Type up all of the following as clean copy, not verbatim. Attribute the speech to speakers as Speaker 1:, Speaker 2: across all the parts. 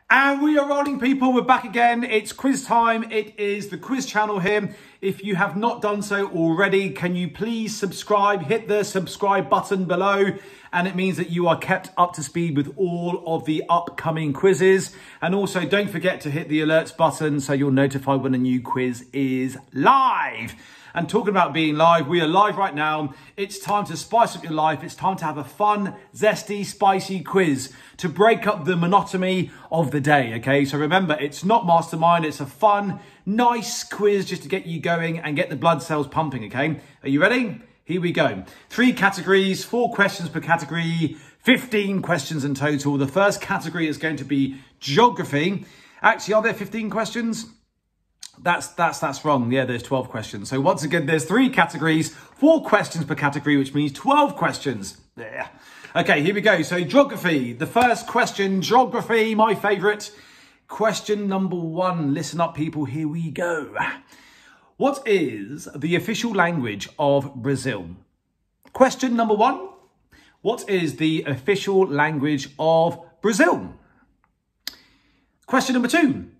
Speaker 1: And we are rolling, people. We're back again. It's quiz time. It is the quiz channel here. If you have not done so already, can you please subscribe? Hit the subscribe button below. And it means that you are kept up to speed with all of the upcoming quizzes. And also don't forget to hit the alerts button so you're notified when a new quiz is live. And talking about being live, we are live right now. It's time to spice up your life. It's time to have a fun, zesty, spicy quiz to break up the monotony of the day, okay? So remember, it's not mastermind. It's a fun, nice quiz just to get you going and get the blood cells pumping, okay? Are you ready? Here we go. 3 categories, 4 questions per category, 15 questions in total. The first category is going to be geography. Actually, are there 15 questions? That's wrong. Yeah, there's 12 questions. So once again, there's 3 categories, 4 questions per category, which means 12 questions. Yeah. Okay, here we go. So geography, the first question, geography, my favorite. Question number 1. Listen up, people. Here we go. What is the official language of Brazil? Question number 1. What is the official language of Brazil? Question number 2.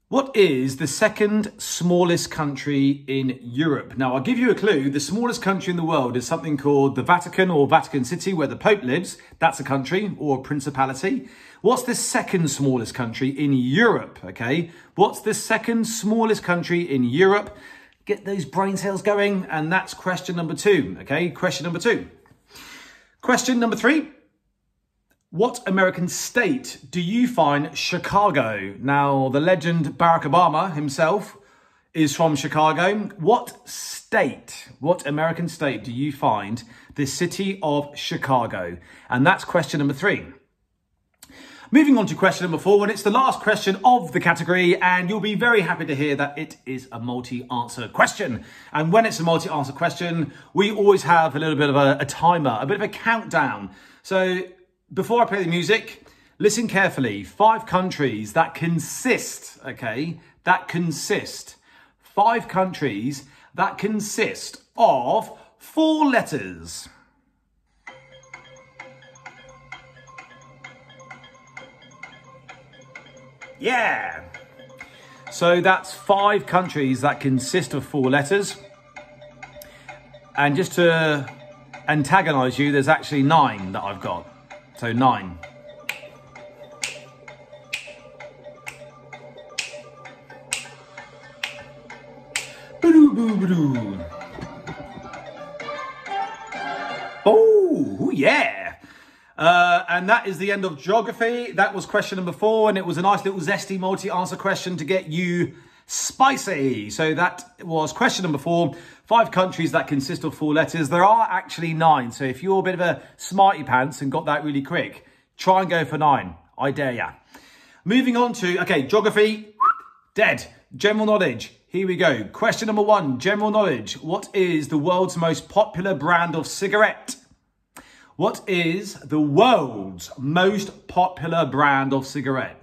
Speaker 1: What is the second smallest country in Europe? Now, I'll give you a clue. The smallest country in the world is something called the Vatican or Vatican City, where the Pope lives. That's a country or a principality. What's the second smallest country in Europe? Okay, what's the second smallest country in Europe? Get those brain cells going. And that's question number 2. Okay, question number 2. Question number 3. What American state do you find Chicago? Now, the legend Barack Obama himself is from Chicago. What state, what American state do you find the city of Chicago? And that's question number 3. Moving on to question number 4, and it's the last question of the category, and you'll be very happy to hear that it is a multi-answer question. And when it's a multi-answer question, we always have a little bit of a timer, a bit of a countdown. So before I play the music, listen carefully. 5 countries that consist, okay, 5 countries that consist of 4 letters. Yeah. So that's 5 countries that consist of 4 letters. And just to antagonize you, there's actually 9 that I've got. So 9. Oh, yeah. And that is the end of geography. That was question number 4, and it was a nice little zesty multi-answer question to get you spicy. So that was question number 4. 5 countries that consist of 4 letters. There are actually 9. So if you're a bit of a smarty pants and got that really quick, try and go for 9. I dare ya. Moving on to, okay, geography, dead. General knowledge. Here we go. Question number 1, general knowledge. What is the world's most popular brand of cigarette? What is the world's most popular brand of cigarette?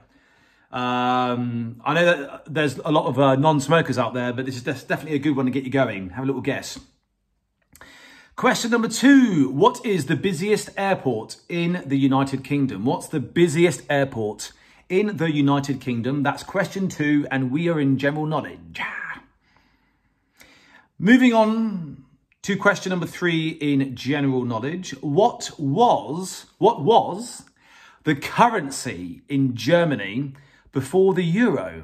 Speaker 1: I know that there's a lot of non-smokers out there, but this is definitely a good one to get you going. Have a little guess. Question number 2. What is the busiest airport in the United Kingdom? What's the busiest airport in the United Kingdom? That's question 2, and we are in general knowledge. Moving on to question number 3 in general knowledge. What was the currency in Germany before the euro?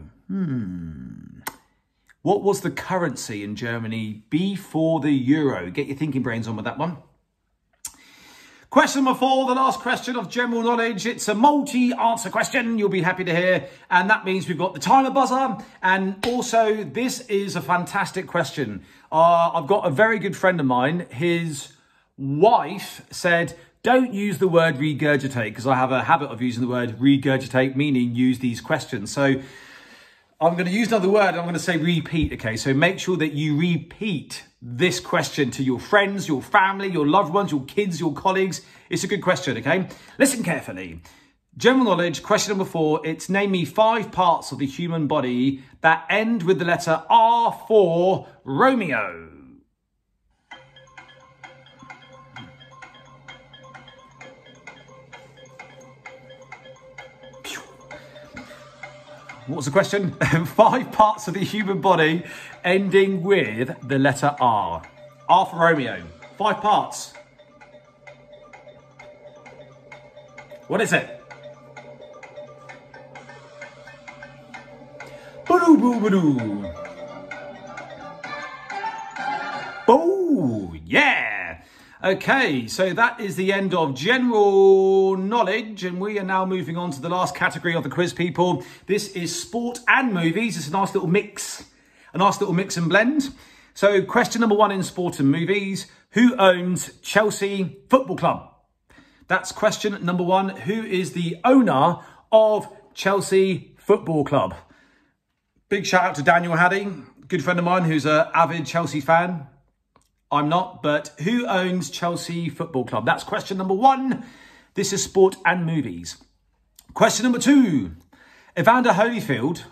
Speaker 1: What was the currency in Germany before the euro? Get your thinking brains on with that one. Question number 4, the last question of general knowledge. It's a multi-answer question, you'll be happy to hear. And that means we've got the timer buzzer. And also, this is a fantastic question. I've got a very good friend of mine. His wife said, don't use the word regurgitate, because I have a habit of using the word regurgitate, meaning use these questions. So I'm going to use another word. I'm going to say repeat, okay? So make sure that you repeat this question to your friends, your family, your loved ones, your kids, your colleagues. It's a good question, okay? Listen carefully. General knowledge, question number 4. It's name me 5 parts of the human body that end with the letter R for Romeo. What's the question? 5 parts of the human body ending with the letter R. R for Romeo. 5 parts. What is it? Boo-doo-boo-boo-doo. Oh, yeah. Okay, so that is the end of general knowledge, and we are now moving on to the last category of the quiz, people. This is sport and movies. It's a nice little mix and blend. So question number 1 in sport and movies. Who owns Chelsea Football Club? That's question number 1. Who is the owner of Chelsea Football Club? Big shout out to Daniel Haddy, good friend of mine who's an avid Chelsea fan. I'm not, but who owns Chelsea Football Club? That's question number 1. This is sport and movies. Question number 2. Evander Holyfield.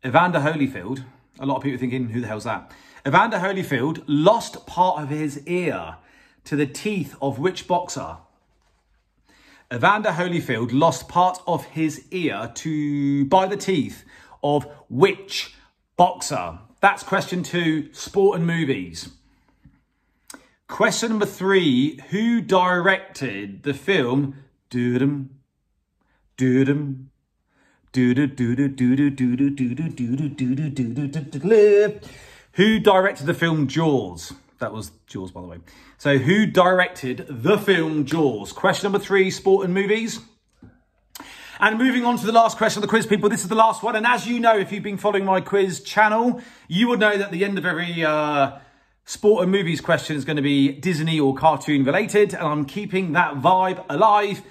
Speaker 1: A lot of people are thinking, who the hell's that? Evander Holyfield lost part of his ear to the teeth of which boxer? Evander Holyfield lost part of his ear by the teeth of which boxer? That's question 2, sport and movies. Question number 3, who directed the film Doodum, Doodum, Who directed the film Jaws? That was Jaws, by the way. So who directed the film Jaws? Question number 3, sport and movies. And moving on to the last question of the quiz, people, this is the last one. And as you know, if you've been following my quiz channel, you would know that the end of every sport and movies question is going to be Disney or cartoon related. And I'm keeping that vibe alive.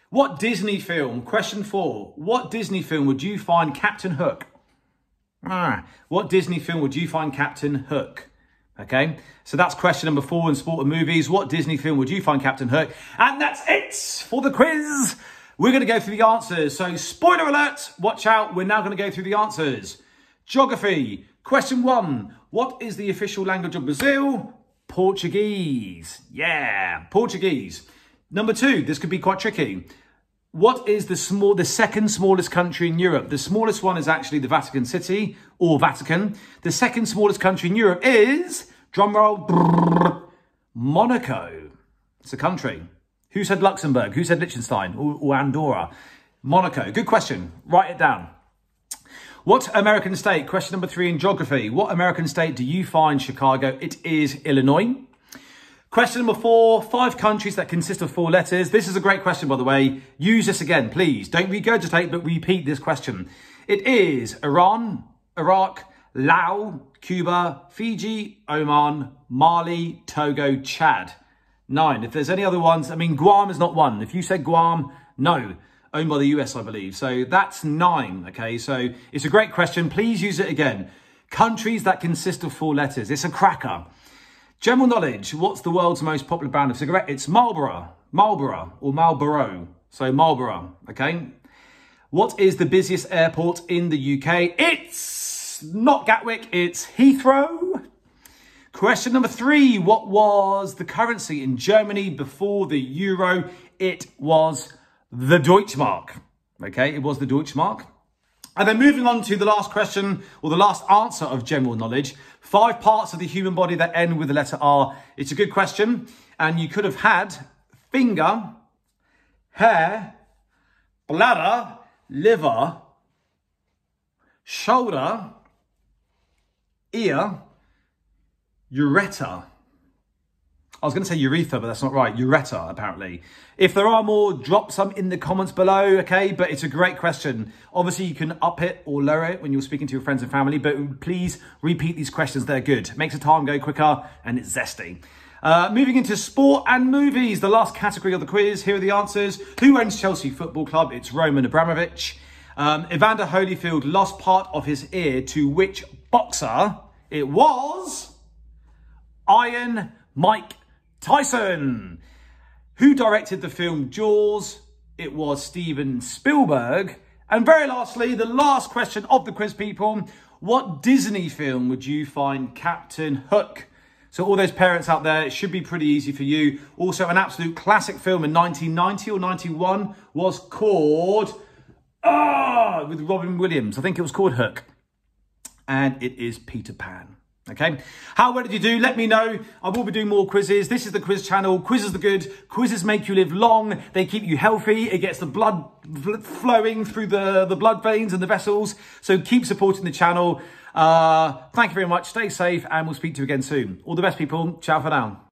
Speaker 1: What Disney film, question 4, what Disney film would you find Captain Hook? What Disney film would you find Captain Hook? Okay, so that's question number 4 in sport and movies. What Disney film would you find Captain Hook? And that's it for the quiz. We're going to go through the answers. So spoiler alert, watch out. We're now going to go through the answers. Geography. Question 1. What is the official language of Brazil? Portuguese. Yeah, Portuguese. Number 2, this could be quite tricky. What is the second smallest country in Europe? The smallest one is actually the Vatican City or Vatican. The second smallest country in Europe is, drumroll, Monaco. It's a country. Who said Luxembourg? Who said Liechtenstein or Andorra? Monaco. Good question. Write it down. What American state? Question number 3 in geography. What American state do you find Chicago? It is Illinois. Question number 4. 5 countries that consist of 4 letters. This is a great question, by the way. Use this again, please. Don't regurgitate, but repeat this question. It is Iran, Iraq, Laos, Cuba, Fiji, Oman, Mali, Togo, Chad. 9. If there's any other ones, I mean, Guam is not one. If you said Guam, no. Owned by the US, I believe. So that's 9, okay? So it's a great question. Please use it again. Countries that consist of 4 letters. It's a cracker. General knowledge. What's the world's most popular brand of cigarette? It's Marlboro. Marlboro or Marlboro. So Marlboro, okay? What is the busiest airport in the UK? It's not Gatwick, it's Heathrow. Question number 3, what was the currency in Germany before the euro? It was the Deutschmark. Okay, it was the Deutschmark. And then moving on to the last question, or the last answer of general knowledge. 5 parts of the human body that end with the letter R. It's a good question. And you could have had finger, hair, bladder, liver, shoulder, ear, urethra. I was going to say urethra, but that's not right. Urethra, apparently. If there are more, drop some in the comments below, okay? But it's a great question. Obviously, you can up it or lower it when you're speaking to your friends and family, but please repeat these questions. They're good. Makes the time go quicker, and it's zesty. Moving into sport and movies, the last category of the quiz. Here are the answers. Who owns Chelsea Football Club? It's Roman Abramovich. Evander Holyfield lost part of his ear to which boxer? It was Iron Mike Tyson. Who directed the film Jaws? It was Steven Spielberg. And very lastly, the last question of the quiz, people. What Disney film would you find Captain Hook? So all those parents out there, it should be pretty easy for you. Also, an absolute classic film in 1990 or 91 was called with Robin Williams. I think it was called Hook. And it is Peter Pan. Okay, how well did you do? Let me know. I will be doing more quizzes. This is the quiz channel. Quizzes are good. Quizzes make you live long. They keep you healthy. It gets the blood flowing through the blood veins and the vessels. So keep supporting the channel. Thank you very much. Stay safe and we'll speak to you again soon. All the best, people. Ciao for now.